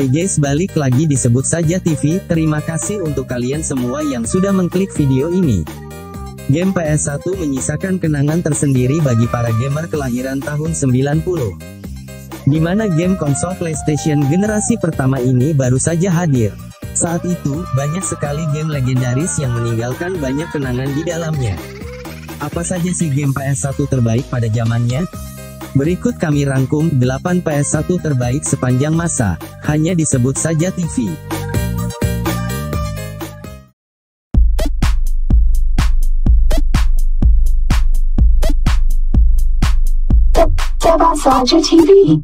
Hai guys, balik lagi di Sebut Saja TV. Terima kasih untuk kalian semua yang sudah mengklik video ini. Game PS1 menyisakan kenangan tersendiri bagi para gamer kelahiran tahun 90. Di mana game konsol PlayStation generasi pertama ini baru saja hadir. Saat itu, banyak sekali game legendaris yang meninggalkan banyak kenangan di dalamnya. Apa saja sih game PS1 terbaik pada zamannya? Berikut kami rangkum 8 PS1 terbaik sepanjang masa, hanya di Sebut Saja TV. Sebut Saja TV.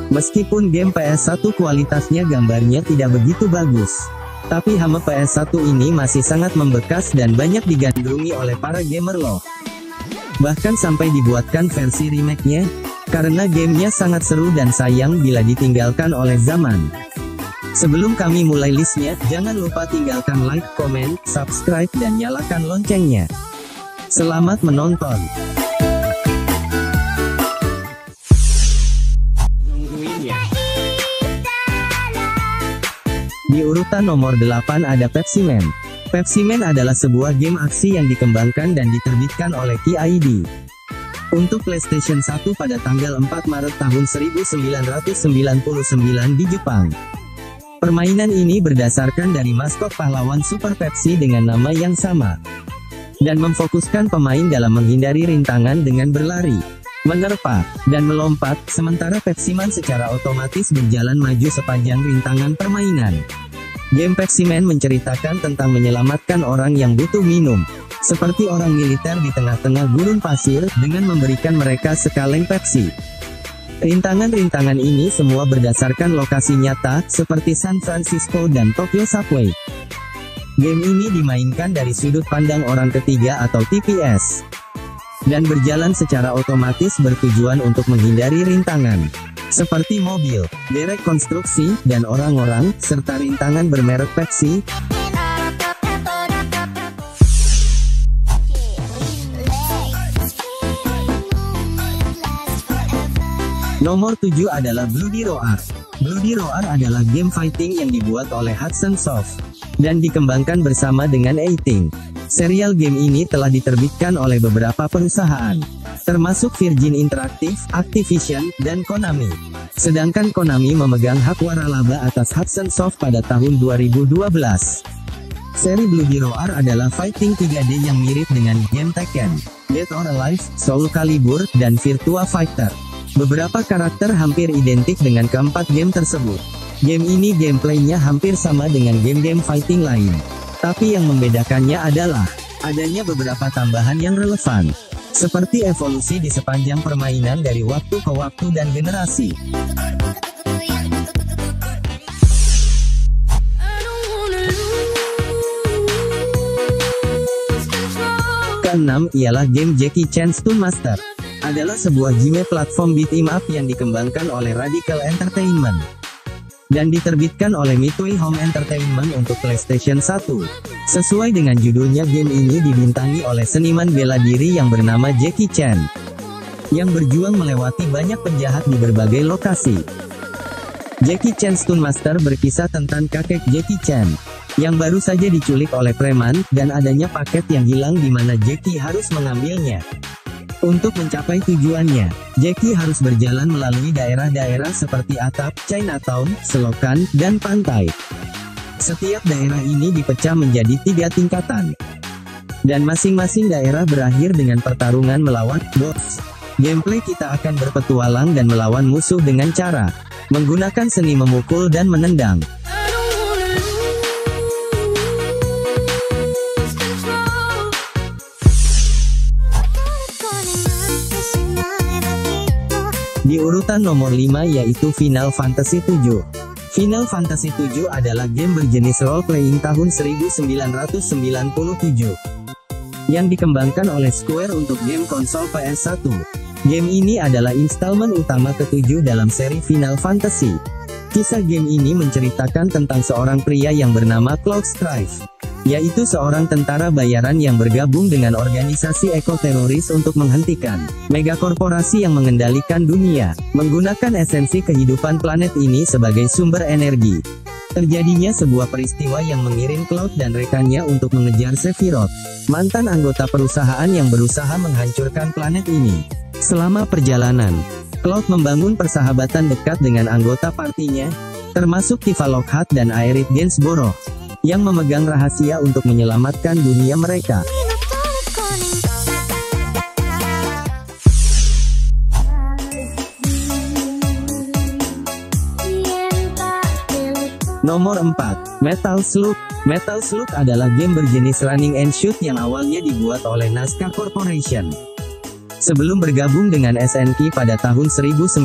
Meskipun game PS1 kualitasnya gambarnya tidak begitu bagus, tapi hama PS1 ini masih sangat membekas dan banyak digandrungi oleh para gamer loh. Bahkan sampai dibuatkan versi remake-nya, karena gamenya sangat seru dan sayang bila ditinggalkan oleh zaman. Sebelum kami mulai listnya, jangan lupa tinggalkan like, komen, subscribe dan nyalakan loncengnya. Selamat menonton. Di urutan nomor 8 ada Pepsi Man. Pepsi Man adalah sebuah game aksi yang dikembangkan dan diterbitkan oleh KID untuk PlayStation 1 pada tanggal 4 Maret tahun 1999 di Jepang. Permainan ini berdasarkan dari maskot pahlawan Super Pepsi dengan nama yang sama, dan memfokuskan pemain dalam menghindari rintangan dengan berlari, menerpa, dan melompat, sementara Pepsi Man secara otomatis berjalan maju sepanjang rintangan permainan. Game Pepsi Man menceritakan tentang menyelamatkan orang yang butuh minum, seperti orang militer di tengah-tengah gurun pasir, dengan memberikan mereka sekaleng Pepsi. Rintangan-rintangan ini semua berdasarkan lokasi nyata, seperti San Francisco dan Tokyo Subway. Game ini dimainkan dari sudut pandang orang ketiga atau TPS, dan berjalan secara otomatis bertujuan untuk menghindari rintangan, seperti mobil, derek konstruksi, dan orang-orang, serta rintangan bermerek Pepsi. Nomor 7 adalah Bloody Roar. Bloody Roar adalah game fighting yang dibuat oleh Hudson Soft, dan dikembangkan bersama dengan A-Team. Serial game ini telah diterbitkan oleh beberapa perusahaan, termasuk Virgin Interactive, Activision, dan Konami. Sedangkan Konami memegang hak waralaba atas Hudson Soft pada tahun 2012. Seri Bloody Roar adalah fighting 3D yang mirip dengan game Tekken, Dead or Alive, Soul Calibur, dan Virtua Fighter. Beberapa karakter hampir identik dengan keempat game tersebut. Game ini gameplaynya hampir sama dengan game-game fighting lain, tapi yang membedakannya adalah adanya beberapa tambahan yang relevan, seperti evolusi di sepanjang permainan dari waktu ke waktu dan generasi. Keenam ialah game Jackie Chan Stunt Master. Adalah sebuah game platform beat 'em up yang dikembangkan oleh Radical Entertainment dan diterbitkan oleh Midway Home Entertainment untuk PlayStation 1. Sesuai dengan judulnya, game ini dibintangi oleh seniman bela diri yang bernama Jackie Chan, yang berjuang melewati banyak penjahat di berbagai lokasi. Jackie Chan Stunt Master berkisah tentang kakek Jackie Chan, yang baru saja diculik oleh preman, dan adanya paket yang hilang di mana Jackie harus mengambilnya. Untuk mencapai tujuannya, Jackie harus berjalan melalui daerah-daerah seperti atap, Chinatown, selokan, dan pantai. Setiap daerah ini dipecah menjadi 3 tingkatan, dan masing-masing daerah berakhir dengan pertarungan melawan boss. Gameplay kita akan berpetualang dan melawan musuh dengan cara menggunakan seni memukul dan menendang. Di urutan nomor 5 yaitu Final Fantasy VII. Final Fantasy VII adalah game berjenis role-playing tahun 1997, yang dikembangkan oleh Square untuk game konsol PS1. Game ini adalah instalmen utama ke-7 dalam seri Final Fantasy. Kisah game ini menceritakan tentang seorang pria yang bernama Cloud Strife, yaitu seorang tentara bayaran yang bergabung dengan organisasi ekoteroris untuk menghentikan megakorporasi yang mengendalikan dunia, menggunakan esensi kehidupan planet ini sebagai sumber energi. Terjadinya sebuah peristiwa yang mengirim Cloud dan rekannya untuk mengejar Sephiroth, mantan anggota perusahaan yang berusaha menghancurkan planet ini. Selama perjalanan, Cloud membangun persahabatan dekat dengan anggota partinya, termasuk Tifa Lockhart dan Aerith Gainsborough, yang memegang rahasia untuk menyelamatkan dunia mereka. Nomor 4. Metal Slug. Metal Slug adalah game berjenis running and shoot yang awalnya dibuat oleh NASCAR Corporation. Sebelum bergabung dengan SNK pada tahun 1996.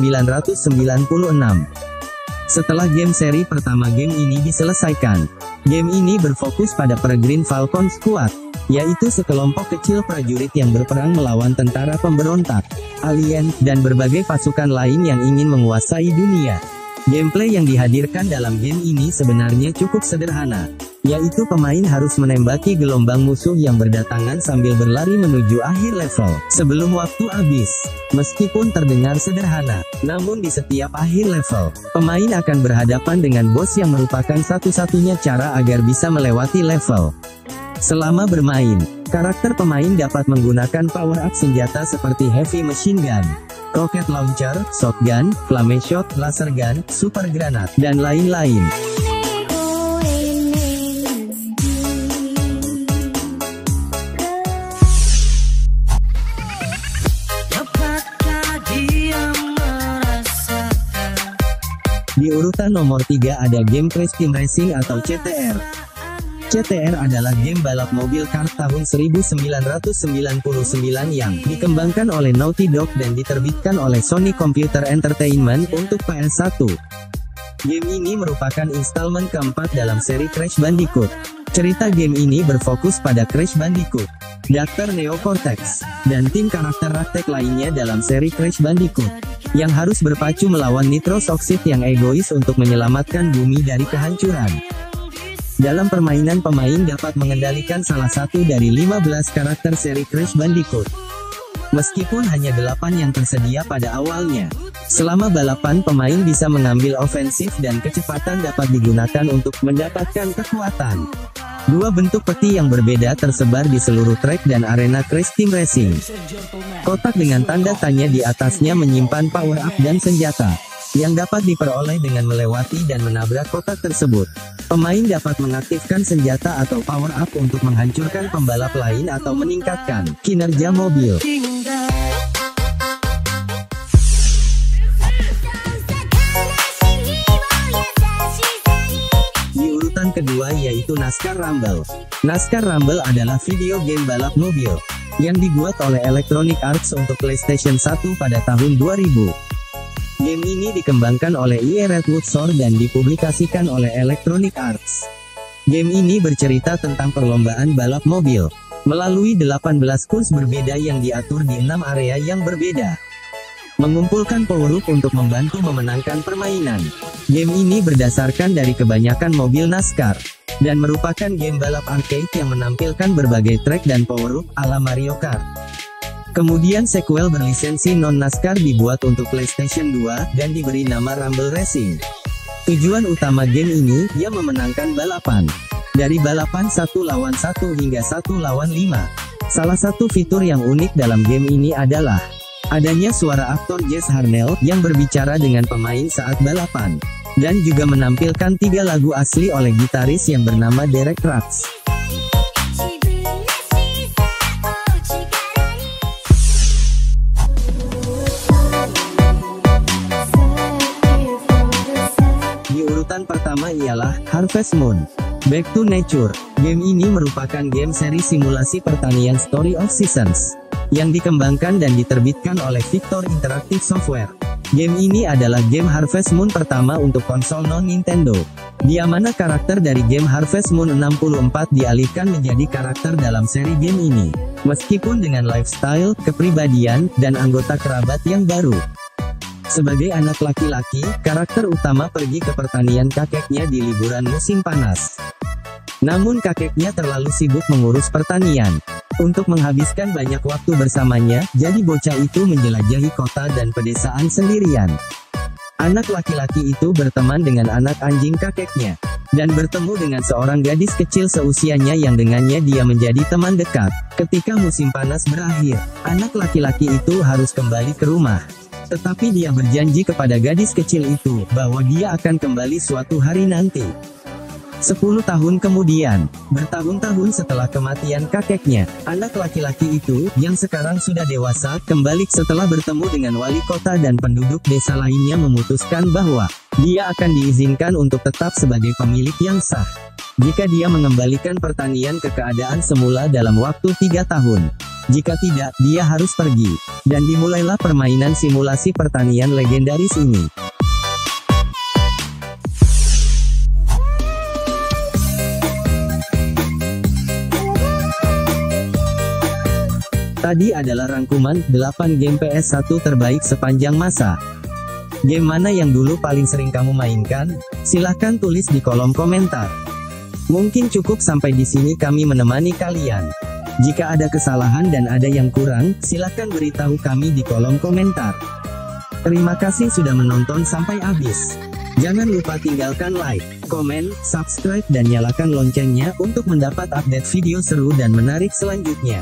Setelah game seri pertama game ini diselesaikan, game ini berfokus pada Peregrine Falcon Squad, yaitu sekelompok kecil prajurit yang berperang melawan tentara pemberontak, alien, dan berbagai pasukan lain yang ingin menguasai dunia. Gameplay yang dihadirkan dalam game ini sebenarnya cukup sederhana, yaitu pemain harus menembaki gelombang musuh yang berdatangan sambil berlari menuju akhir level, sebelum waktu habis. Meskipun terdengar sederhana, namun di setiap akhir level, pemain akan berhadapan dengan bos yang merupakan satu-satunya cara agar bisa melewati level. Selama bermain, karakter pemain dapat menggunakan power-up senjata seperti heavy machine gun, rocket launcher, shotgun, flameshot, laser gun, super granat, dan lain-lain. Di urutan nomor 3 ada game Crash Team Racing atau CTR. CTR adalah game balap mobil kart tahun 1999 yang dikembangkan oleh Naughty Dog dan diterbitkan oleh Sony Computer Entertainment untuk PS1. Game ini merupakan instalmen keempat dalam seri Crash Bandicoot. Cerita game ini berfokus pada Crash Bandicoot, Dr. Neo Cortex, dan tim karakter raktek lainnya dalam seri Crash Bandicoot, yang harus berpacu melawan Nitrous Oxide yang egois untuk menyelamatkan bumi dari kehancuran. Dalam permainan pemain dapat mengendalikan salah satu dari 15 karakter seri Crash Bandicoot. Meskipun hanya 8 yang tersedia pada awalnya. Selama balapan pemain bisa mengambil ofensif dan kecepatan dapat digunakan untuk mendapatkan kekuatan. Dua bentuk peti yang berbeda tersebar di seluruh trek dan arena Crash Team Racing. Kotak dengan tanda tanya di atasnya menyimpan power up dan senjata, yang dapat diperoleh dengan melewati dan menabrak kotak tersebut. Pemain dapat mengaktifkan senjata atau power up untuk menghancurkan pembalap lain atau meningkatkan kinerja mobil. Di urutan kedua yaitu NASCAR Rumble. NASCAR Rumble adalah video game balap mobil yang dibuat oleh Electronic Arts untuk PlayStation 1 pada tahun 2000. Game ini dikembangkan oleh EA Redwood Shore dan dipublikasikan oleh Electronic Arts. Game ini bercerita tentang perlombaan balap mobil, melalui 18 kurs berbeda yang diatur di 6 area yang berbeda. Mengumpulkan power-up untuk membantu memenangkan permainan. Game ini berdasarkan dari kebanyakan mobil NASCAR, dan merupakan game balap arcade yang menampilkan berbagai track dan power-up ala Mario Kart. Kemudian sequel berlisensi non-NASCAR dibuat untuk PlayStation 2, dan diberi nama Rumble Racing. Tujuan utama game ini, ia memenangkan balapan. Dari balapan 1 lawan 1 hingga 1 lawan 5. Salah satu fitur yang unik dalam game ini adalah adanya suara aktor Jess Harnell yang berbicara dengan pemain saat balapan, dan juga menampilkan 3 lagu asli oleh gitaris yang bernama Derek Trucks. Di urutan pertama ialah Harvest Moon. Back to Nature. Game ini merupakan game seri simulasi pertanian Story of Seasons, yang dikembangkan dan diterbitkan oleh Victor Interactive Software. Game ini adalah game Harvest Moon pertama untuk konsol non-Nintendo, di mana karakter dari game Harvest Moon 64 dialihkan menjadi karakter dalam seri game ini, meskipun dengan lifestyle, kepribadian, dan anggota kerabat yang baru. Sebagai anak laki-laki, karakter utama pergi ke pertanian kakeknya di liburan musim panas. Namun kakeknya terlalu sibuk mengurus pertanian. Untuk menghabiskan banyak waktu bersamanya, jadi bocah itu menjelajahi kota dan pedesaan sendirian. Anak laki-laki itu berteman dengan anak anjing kakeknya, dan bertemu dengan seorang gadis kecil seusianya yang dengannya dia menjadi teman dekat. Ketika musim panas berakhir, anak laki-laki itu harus kembali ke rumah. Tetapi dia berjanji kepada gadis kecil itu, bahwa dia akan kembali suatu hari nanti. 10 tahun kemudian, bertahun-tahun setelah kematian kakeknya, anak laki-laki itu, yang sekarang sudah dewasa, kembali setelah bertemu dengan wali kota dan penduduk desa lainnya memutuskan bahwa dia akan diizinkan untuk tetap sebagai pemilik yang sah. Jika dia mengembalikan pertanian ke keadaan semula dalam waktu 3 tahun. Jika tidak, dia harus pergi. Dan dimulailah permainan simulasi pertanian legendaris ini. Tadi adalah rangkuman 8 game PS1 terbaik sepanjang masa. Game mana yang dulu paling sering kamu mainkan? Silahkan tulis di kolom komentar. Mungkin cukup sampai di sini kami menemani kalian. Jika ada kesalahan dan ada yang kurang, silahkan beritahu kami di kolom komentar. Terima kasih sudah menonton sampai habis. Jangan lupa tinggalkan like, komen, subscribe dan nyalakan loncengnya untuk mendapat update video seru dan menarik selanjutnya.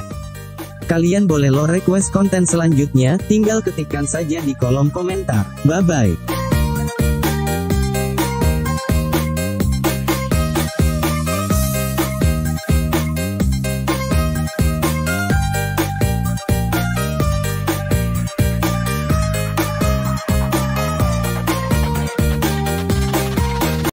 Kalian boleh lo request konten selanjutnya, tinggal ketikkan saja di kolom komentar. Bye-bye.